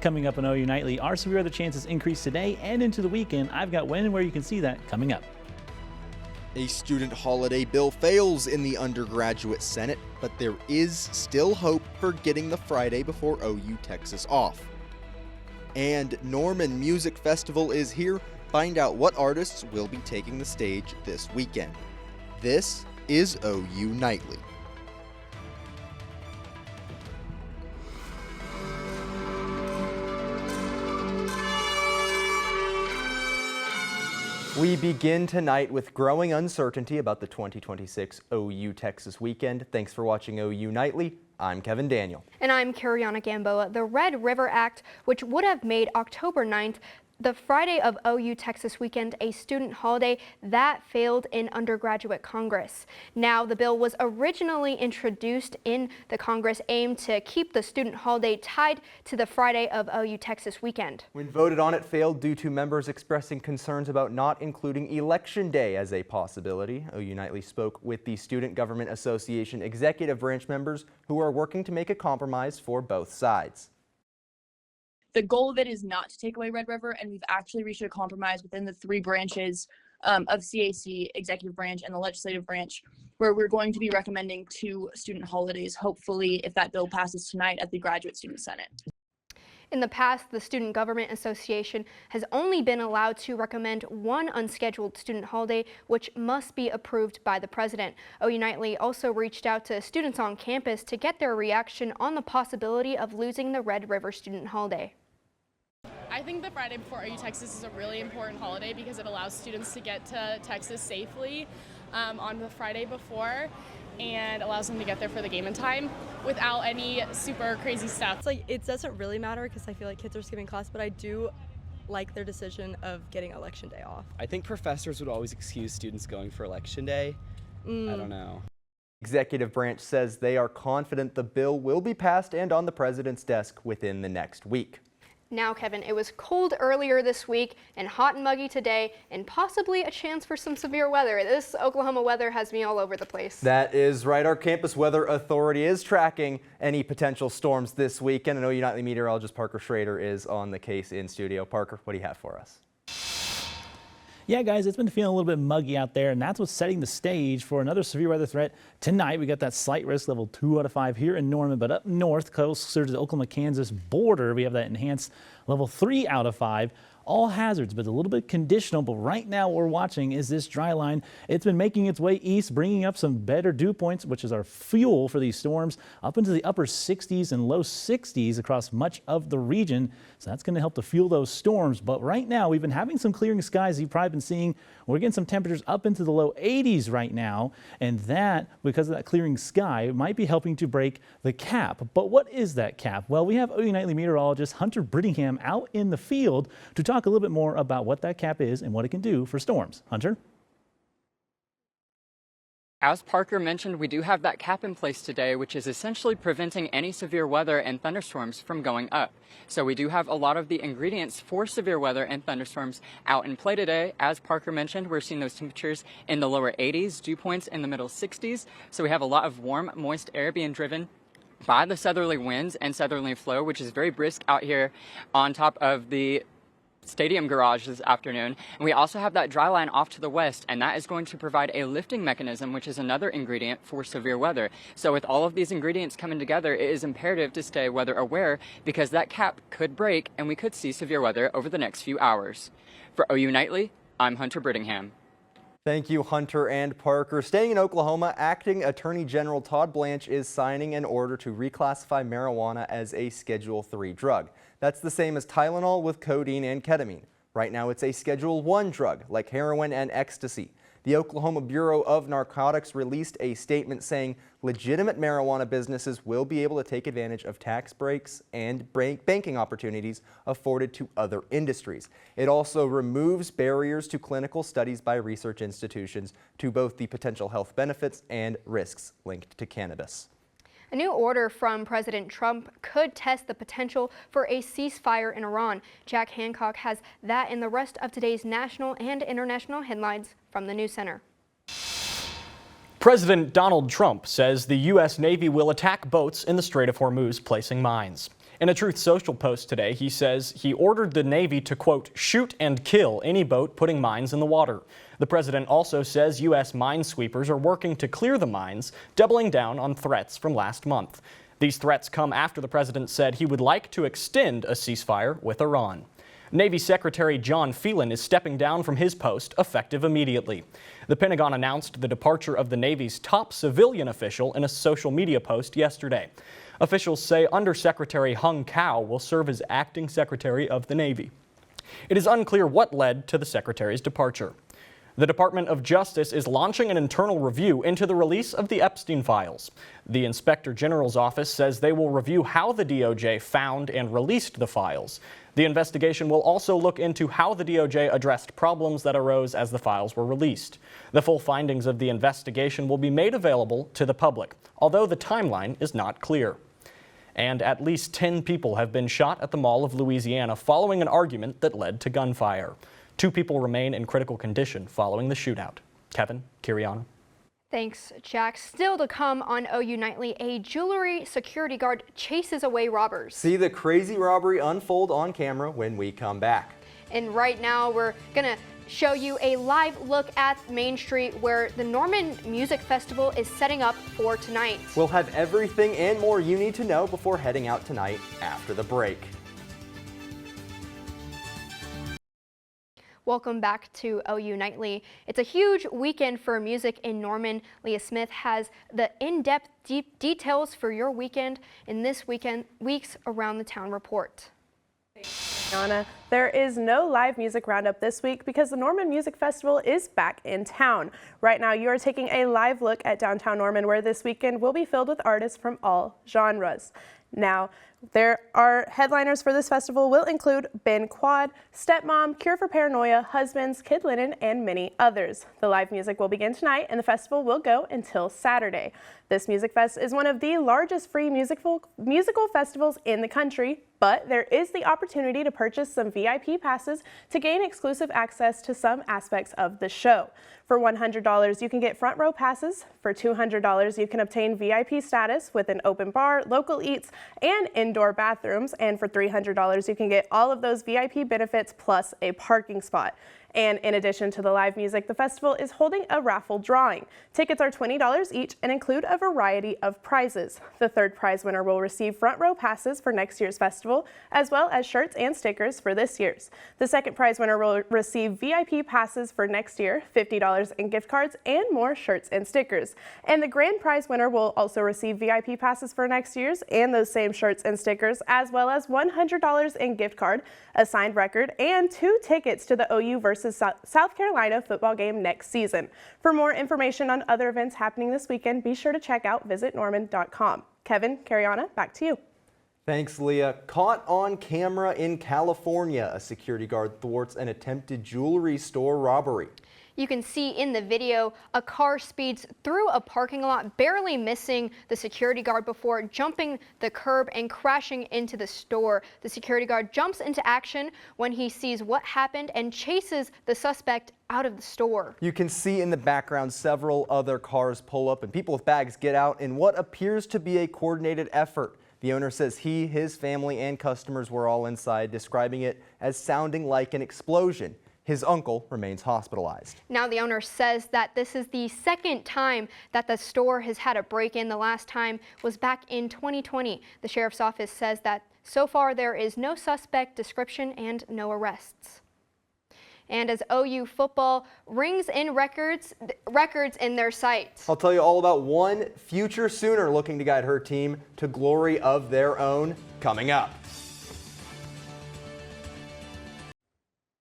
Coming up on OU Nightly, our severe weather chances increase today and into the weekend. I've got when and where you can see that coming up. A student holiday bill fails in the undergraduate Senate, but there is still hope for getting the Friday before OU Texas off. And Norman Music Festival is here. Find out what artists will be taking the stage this weekend. This is OU Nightly. We begin tonight with growing uncertainty about the 2026 OU Texas weekend. Thanks for watching OU Nightly. I'm Kevin Daniel. And I'm Kariana Gamboa. The Red River Act, which would have made October 9th the Friday of OU Texas weekend a student holiday, that failed in undergraduate Congress. Now, the bill was originally introduced in the Congress aimed to keep the student holiday tied to the Friday of OU Texas weekend. When voted on, it failed due to members expressing concerns about not including Election Day as a possibility. OU Nightly spoke with the Student Government Association executive branch members who are working to make a compromise for both sides. The goal of it is not to take away Red River, and we've actually reached a compromise within the three branches of CAC, executive branch and the legislative branch, where we're going to be recommending 2 student holidays, hopefully, if that bill passes tonight, at the Graduate Student Senate. In the past, the Student Government Association has only been allowed to recommend one unscheduled student holiday, which must be approved by the president. OU Nightly also reached out to students on campus to get their reaction on the possibility of losing the Red River student holiday. I think the Friday before OU Texas is a really important holiday because it allows students to get to Texas safely on the Friday before and allows them to get there for the game in time without any super crazy stuff. It's like, it doesn't really matter because I feel like kids are skipping class, but I do like their decision of getting Election Day off. I think professors would always excuse students going for Election Day. I don't know. Executive branch says they are confident the bill will be passed and on the president's desk within the next week. Now, Kevin, it was cold earlier this week and hot and muggy today, and possibly a chance for some severe weather. This Oklahoma weather has me all over the place. That is right. Our Campus Weather Authority is tracking any potential storms this weekend. And OU Nightly meteorologist Parker Schrader is on the case in studio. Parker, what do you have for us? Yeah, guys, it's been feeling a little bit muggy out there, and that's what's setting the stage for another severe weather threat tonight. We got that slight risk level 2 out of 5 here in Norman, but up north, closer to the Oklahoma-Kansas border, we have that enhanced level 3 out of 5. All hazards, but a little bit conditional. But right now what we're watching is this dry line. It's been making its way east, bringing up some better dew points, which is our fuel for these storms, up into the upper 60s and low 60s across much of the region. So that's going to help to fuel those storms. But right now we've been having some clearing skies. You've probably been seeing we're getting some temperatures up into the low 80s right now. And that, because of that clearing sky, might be helping to break the cap. But what is that cap? Well, we have OU Nightly meteorologist Hunter Brittingham out in the field to talk a little bit more about what that cap is and what it can do for storms. Hunter? As Parker mentioned, we do have that cap in place today, which is essentially preventing any severe weather and thunderstorms from going up. So we do have a lot of the ingredients for severe weather and thunderstorms out in play today. As Parker mentioned, we're seeing those temperatures in the lower 80s, dew points in the middle 60s. So we have a lot of warm, moist air being driven by the southerly winds and southerly flow, which is very brisk out here on top of the stadium garage this afternoon. And we also have that dry line off to the west, and that is going to provide a lifting mechanism, which is another ingredient for severe weather. So with all of these ingredients coming together, it is imperative to stay weather aware because that cap could break and we could see severe weather over the next few hours. For OU Nightly, I'm Hunter Brittingham. Thank you, Hunter and Parker. Staying in Oklahoma, Acting Attorney General Todd Blanche is signing an order to reclassify marijuana as a Schedule III drug. That's the same as Tylenol with codeine and ketamine. Right now, it's a Schedule I drug, like heroin and ecstasy. The Oklahoma Bureau of Narcotics released a statement saying legitimate marijuana businesses will be able to take advantage of tax breaks and banking opportunities afforded to other industries. It also removes barriers to clinical studies by research institutions to both the potential health benefits and risks linked to cannabis. A new order from President Trump could test the potential for a ceasefire in Iran. Jack Hancock has that and the rest of today's national and international headlines from the News Center. President Donald Trump says the U.S. Navy will attack boats in the Strait of Hormuz placing mines. In a Truth Social post today, he says he ordered the Navy to, quote, shoot and kill any boat putting mines in the water. The president also says U.S. minesweepers are working to clear the mines, doubling down on threats from last month. These threats come after the president said he would like to extend a ceasefire with Iran. Navy Secretary John Phelan is stepping down from his post effective immediately. The Pentagon announced the departure of the Navy's top civilian official in a social media post yesterday. Officials say Undersecretary Hung Cao will serve as acting Secretary of the Navy. It is unclear what led to the Secretary's departure. The Department of Justice is launching an internal review into the release of the Epstein files. The Inspector General's office says they will review how the DOJ found and released the files. The investigation will also look into how the DOJ addressed problems that arose as the files were released. The full findings of the investigation will be made available to the public, although the timeline is not clear. And at least 10 people have been shot at the Mall of Louisiana following an argument that led to gunfire. 2 people remain in critical condition following the shootout. Kevin, Kiriana. Thanks, Jack. Still to come on OU Nightly, a jewelry security guard chases away robbers. See the crazy robbery unfold on camera when we come back. And right now we're gonna show you a live look at Main Street where the Norman Music Festival is setting up for tonight. We'll have everything and more you need to know before heading out tonight after the break. Welcome back to OU Nightly. It's a huge weekend for music in Norman. Leah Smith has the in-depth details for your weekend in this week's Around the Town report. Anna, there is no live music roundup this week because the Norman Music Festival is back in town. Right now you are taking a live look at downtown Norman, where this weekend will be filled with artists from all genres. Now, there are headliners for this festival will include Ben Quad, Stepmom, Cure for Paranoia, Husbands, Kid Lennon, and many others. The live music will begin tonight and the festival will go until Saturday. This Music Fest is one of the largest free musical festivals in the country, but there is the opportunity to purchase some VIP passes to gain exclusive access to some aspects of the show. For $100, you can get front row passes. For $200, you can obtain VIP status with an open bar, local eats, and indoor bathrooms. And for $300, you can get all of those VIP benefits plus a parking spot. And in addition to the live music, the festival is holding a raffle drawing. Tickets are $20 each and include a variety of prizes. The third prize winner will receive front row passes for next year's festival, as well as shirts and stickers for this year's. The second prize winner will receive VIP passes for next year, $50 in gift cards, and more shirts and stickers. And the grand prize winner will also receive VIP passes for next year's and those same shirts and stickers, as well as $100 in gift card, a signed record, and 2 tickets to the OU versus South Carolina football game next season. For more information on other events happening this weekend, be sure to check out visitnorman.com. Kevin, Kariana, back to you. Thanks, Leah. Caught on camera in California, a security guard thwarts an attempted jewelry store robbery. You can see in the video a car speeds through a parking lot, barely missing the security guard before jumping the curb and crashing into the store. The security guard jumps into action when he sees what happened and chases the suspect out of the store. You can see in the background several other cars pull up and people with bags get out in what appears to be a coordinated effort. The owner says he, his family, and customers were all inside, describing it as sounding like an explosion. His uncle remains hospitalized. Now the owner says that this is the second time that the store has had a break-in. The last time was back in 2020. The sheriff's office says that so far there is no suspect description and no arrests. And as OU football rings in records in their sights. I'll tell you all about one future Sooner looking to guide her team to glory of their own coming up.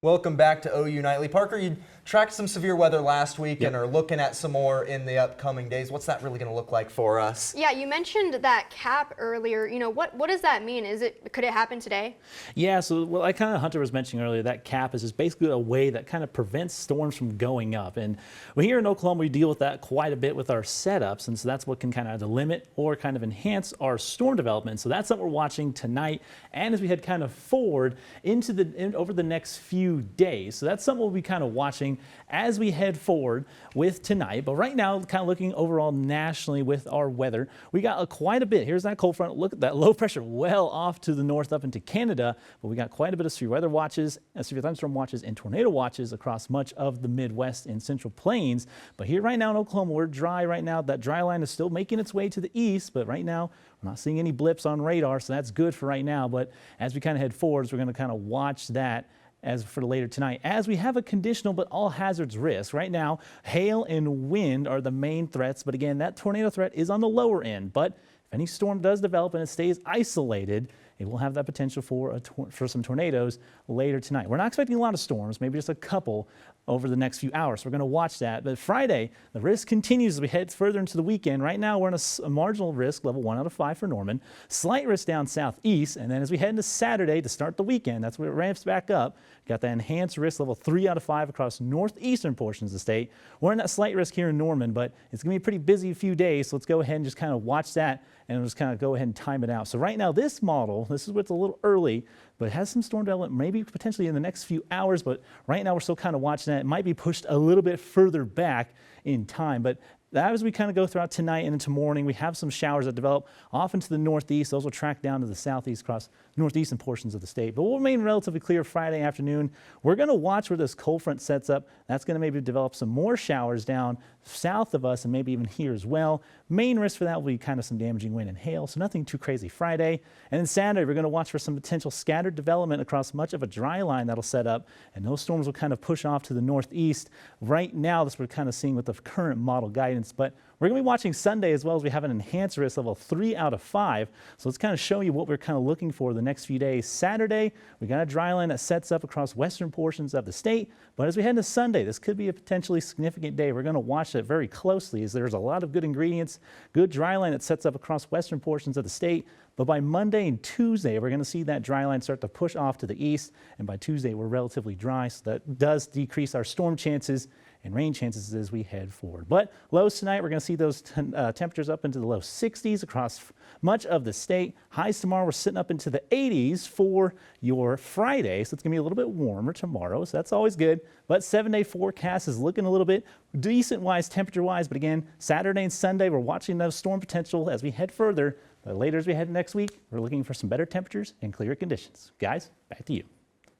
Welcome back to OU Nightly. Parker, you tracked some severe weather last week and are looking at some more in the upcoming days. What's that really going to look like for us? Yeah, you mentioned that cap earlier. You know, what does that mean? Could it happen today? Yeah, so well, like kind of Hunter was mentioning earlier, that cap is just basically a way that kind of prevents storms from going up. And here in Oklahoma, we deal with that quite a bit with our setups. And so that's what can kind of limit or kind of enhance our storm development. So that's what we're watching tonight. And as we head kind of forward into over the next few days. So that's something we'll be kind of watching morning as we head forward with tonight. But right now, kind of looking overall nationally with our weather, we got quite a bit. Here's that cold front. Look at that low pressure well off to the north up into Canada. But we got quite a bit of severe weather watches, severe thunderstorm watches, and tornado watches across much of the Midwest and Central Plains. But here right now in Oklahoma, we're dry right now. That dry line is still making its way to the east, but right now we're not seeing any blips on radar, so that's good for right now. But as we kind of head forwards, we're going to kind of watch that as for later tonight, as we have a conditional but all hazards risk. Right now, hail and wind are the main threats, but again, that tornado threat is on the lower end. But if any storm does develop and it stays isolated, it will have that potential for some tornadoes later tonight. We're not expecting a lot of storms, maybe just a couple over the next few hours. So we're going to watch that. But Friday, the risk continues as we head further into the weekend. Right now, we're in a marginal risk, level 1 out of 5 for Norman. Slight risk down southeast. And then as we head into Saturday to start the weekend, that's where it ramps back up. Got that enhanced risk, level 3 out of 5 across northeastern portions of the state. We're in that slight risk here in Norman, but it's going to be a pretty busy few days. So let's go ahead and just kind of watch that and just kind of go ahead and time it out. So right now, this model, this is what's a little early, but it has some storm development maybe potentially in the next few hours. But right now, we're still kind of watching that. It might be pushed a little bit further back in time. But as we kind of go throughout tonight and into morning, we have some showers that develop off into the northeast. Those will track down to the southeast across northeastern portions of the state. But we'll remain relatively clear Friday afternoon. We're going to watch where this cold front sets up. That's going to maybe develop some more showers down south of us and maybe even here as well. Main risk for that will be kind of some damaging wind and hail, so nothing too crazy Friday. And then Saturday, we're going to watch for some potential scattered development across much of a dry line that'll set up, and those storms will kind of push off to the northeast. Right now, that's what we're kind of seeing with the current model guidance, but we're going to be watching Sunday as well, as we have an enhanced risk level 3 out of 5. So let's kind of show you what we're kind of looking for the next few days. Saturday, we got a dry line that sets up across western portions of the state. But as we head into Sunday, this could be a potentially significant day. We're going to watch that very closely, as there's a lot of good ingredients, good dry line that sets up across western portions of the state. But by Monday and Tuesday, we're going to see that dry line start to push off to the east. And by Tuesday, we're relatively dry. So that does decrease our storm chances and rain chances as we head forward. But lows tonight, we're going to see those temperatures up into the low 60s across much of the state. Highs tomorrow, we're sitting up into the 80s for your Friday. So it's going to be a little bit warmer tomorrow. So that's always good. But 7-day forecast is looking a little bit decent-wise, temperature-wise. But again, Saturday and Sunday, we're watching those storm potential as we head further. But later as we head next week, we're looking for some better temperatures and clearer conditions. Guys, back to you.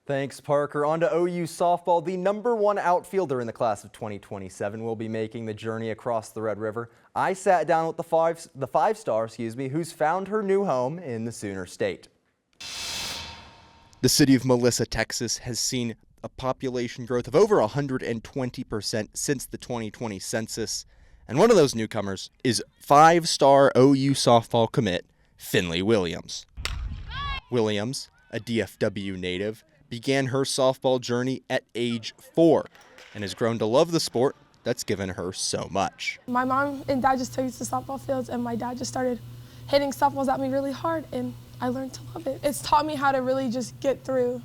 Thanks, Parker. On to OU softball. The #1 outfielder in the class of 2027 will be making the journey across the Red River. I sat down with the five-star, who's found her new home in the Sooner State. The city of Melissa, Texas has seen a population growth of over 120% since the 2020 census. And one of those newcomers is 5-star OU softball commit Finley Williams. Williams, a DFW native, began her softball journey at age 4 and has grown to love the sport that's given her so much. My mom and dad just took us to softball fields, and my dad just started hitting softballs at me really hard, and I learned to love it. It's taught me how to really just get through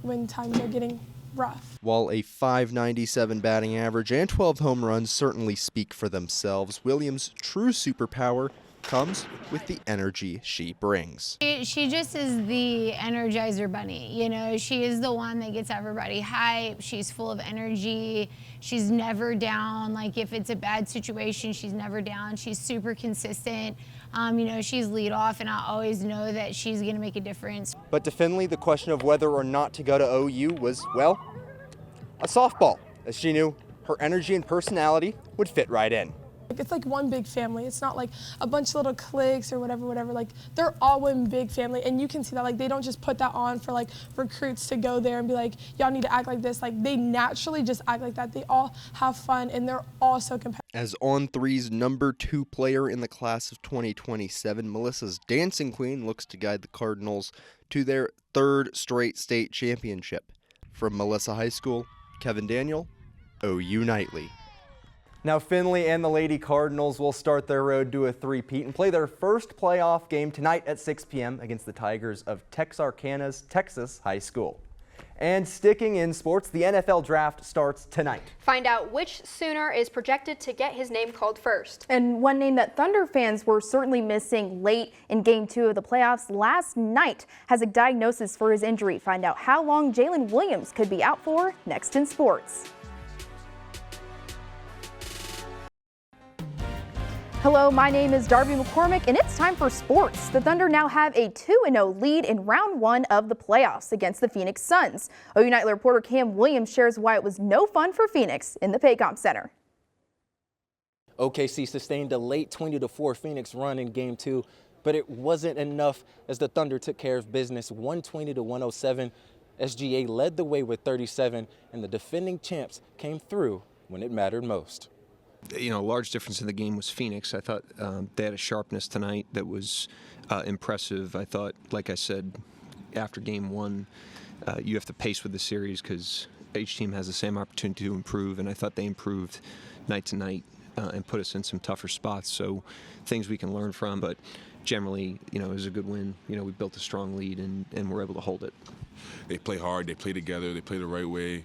when times are getting rough. While a .597 batting average and 12 home runs certainly speak for themselves, Williams' true superpower comes with the energy she brings. She just is the Energizer Bunny, you know. She is the one that gets everybody hype. She's full of energy. She's never down. Like, if it's a bad situation, she's never down. She's super consistent. You know, she's lead off, and I always know that she's going to make a difference. But to Finley, the question of whether or not to go to OU was, well, a softball, as she knew her energy and personality would fit right in. It's like one big family. It's not like a bunch of little cliques or whatever. Like, they're all one big family, and you can see that. Like, they don't just put that on for like recruits to go there and be like, y'all need to act like this. Like, they naturally just act like that. They all have fun, and they're all so competitive. As On3's #2 player in the class of 2027, Melissa's dancing queen looks to guide the Cardinals to their 3rd straight state championship. From Melissa High School, Kevin Daniel, OU Nightly. Now, Finley and the Lady Cardinals will start their road to a three-peat and play their first playoff game tonight at 6 p.m. against the Tigers of Texarkana's Texas High School. And sticking in sports, the NFL draft starts tonight. Find out which Sooner is projected to get his name called first. And one name that Thunder fans were certainly missing late in Game 2 of the playoffs last night has a diagnosis for his injury. Find out how long Jalen Williams could be out for next in sports. Hello, my name is Darby McCormick, and it's time for sports. The Thunder now have a 2-0 lead in round 1 of the playoffs against the Phoenix Suns. OU Nightly reporter Cam Williams shares why it was no fun for Phoenix in the Paycom Center. OKC sustained a late 20-4 Phoenix run in Game 2, but it wasn't enough as the Thunder took care of business 120-107. SGA led the way with 37, and the defending champs came through when it mattered most. You know, a large difference in the game was Phoenix. I thought they had a sharpness tonight that was impressive. I thought, like I said, after Game 1, you have to pace with the series because each team has the same opportunity to improve, and I thought they improved night to night and put us in some tougher spots. So things we can learn from, but generally, you know, it was a good win. You know, we built a strong lead and we're able to hold it. They play hard, they play together, they play the right way.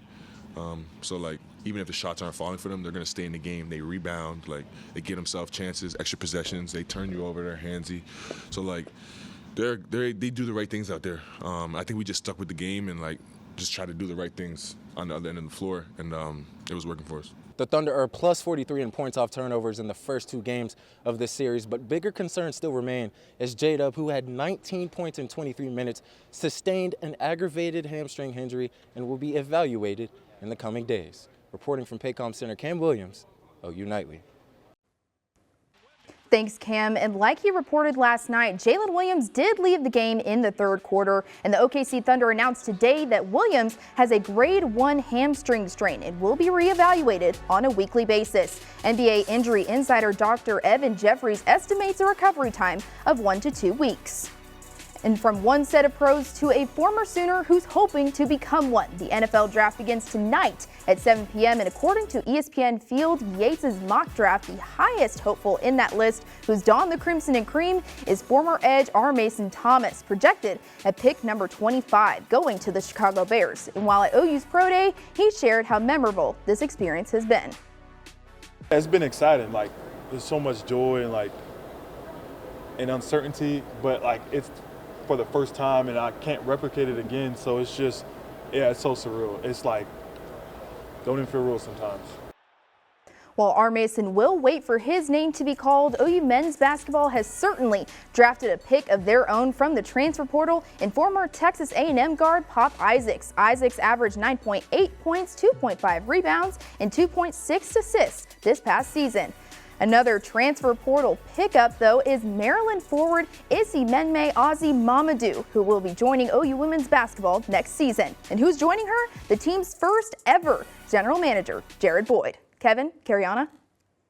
So, like, even if the shots aren't falling for them, they're going to stay in the game. They rebound, like, they get themselves chances, extra possessions. They turn you over, they're handsy. So, like, they do the right things out there. I think we just stuck with the game and, like, just try to do the right things on the other end of the floor, and it was working for us. The Thunder are plus 43 in points off turnovers in the first 2 games of this series, but bigger concerns still remain as J-Dub, who had 19 points in 23 minutes, sustained an aggravated hamstring injury and will be evaluated in the coming days. Reporting from Paycom Center, Cam Williams, OU Nightly. Thanks, Cam. And like he reported last night, Jalen Williams did leave the game in the 3rd quarter, and the OKC Thunder announced today that Williams has a grade 1 hamstring strain and will be reevaluated on a weekly basis. NBA injury insider Dr. Evan Jeffries estimates a recovery time of 1 to 2 weeks. And from one set of pros to a former Sooner who's hoping to become one, the NFL draft begins tonight at 7 p.m. And according to ESPN Field Yates' mock draft, the highest hopeful in that list who's donned the crimson and cream is former edge R. Mason Thomas, projected at pick number 25, going to the Chicago Bears. And while at OU's Pro Day, he shared how memorable this experience has been. It's been exciting. Like, there's so much joy and uncertainty, but like it's for the first time and I can't replicate it again. So it's just, yeah, it's so surreal. It's like, don't even feel real sometimes. While R. Mason will wait for his name to be called, OU men's basketball has certainly drafted a pick of their own from the transfer portal in former Texas A&M guard Pop Isaacs. Isaacs averaged 9.8 points, 2.5 rebounds, and 2.6 assists this past season. Another transfer portal pickup, though, is Maryland forward Issy Menme Ozzy Mamadou, who will be joining OU women's basketball next season. And who's joining her? The team's first ever general manager, Jared Boyd. Kevin, Cariana.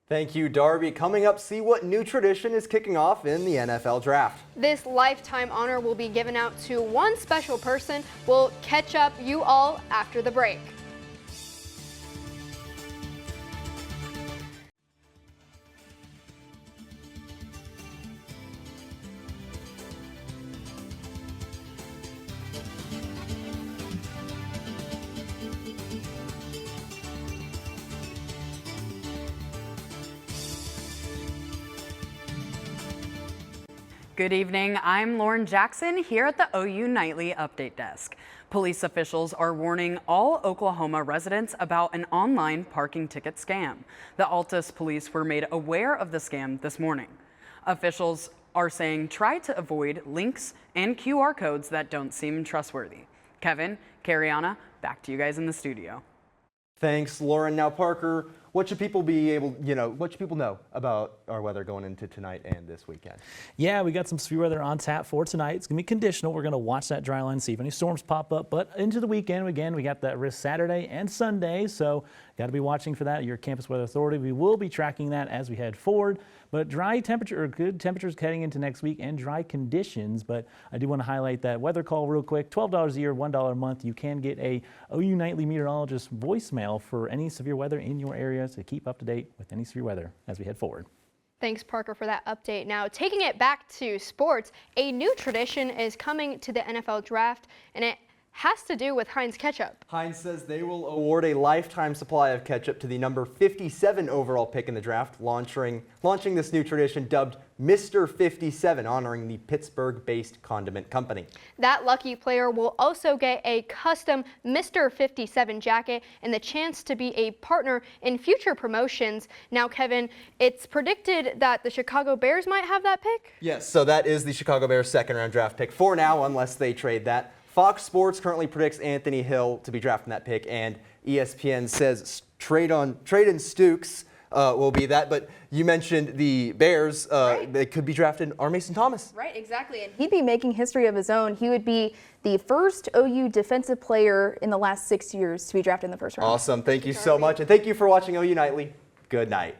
Thank you, Darby. Coming up, see what new tradition is kicking off in the NFL draft. This lifetime honor will be given out to one special person. We'll catch up you all after the break. Good evening, I'm Lauren Jackson here at the OU Nightly Update Desk. Police officials are warning all Oklahoma residents about an online parking ticket scam. The Altus police were made aware of the scam this morning. Officials are saying try to avoid links and QR codes that don't seem trustworthy. Kevin, Cariana, back to you guys in the studio. Thanks, Lauren. Now, Parker, what should people what should people know about our weather going into tonight and this weekend? Yeah, we got some severe weather on tap for tonight. It's going to be conditional. We're going to watch that dry line, see if any storms pop up. But into the weekend, again, we got that risk Saturday and Sunday. So got to be watching for that. Your Campus Weather Authority, we will be tracking that as we head forward. But dry temperature, or good temperatures heading into next week and dry conditions. But I do want to highlight that weather call real quick. $12 a year, $1 a month. You can get a OU Nightly Meteorologist voicemail for any severe weather in your area to keep up to date with any severe weather as we head forward. Thanks, Parker, for that update. Now, taking it back to sports, a new tradition is coming to the NFL draft, and it has to do with Heinz ketchup. Heinz says they will award a lifetime supply of ketchup to the number 57 overall pick in the draft, launching this new tradition dubbed Mr. 57, honoring the Pittsburgh-based condiment company. That lucky player will also get a custom Mr. 57 jacket and the chance to be a partner in future promotions. Now, Kevin, it's predicted that the Chicago Bears might have that pick? Yes, so that is the Chicago Bears' second-round draft pick for now, unless they trade that. Fox Sports currently predicts Anthony Hill to be drafting that pick, and ESPN says trade and Stukes will be that. But you mentioned the Bears. Right. They could be drafting R. Mason Thomas. Right, exactly. And he'd be making history of his own. He would be the first OU defensive player in the last 6 years to be drafted in the first round. Awesome. Thank you so much. And thank you for watching OU Nightly. Good night.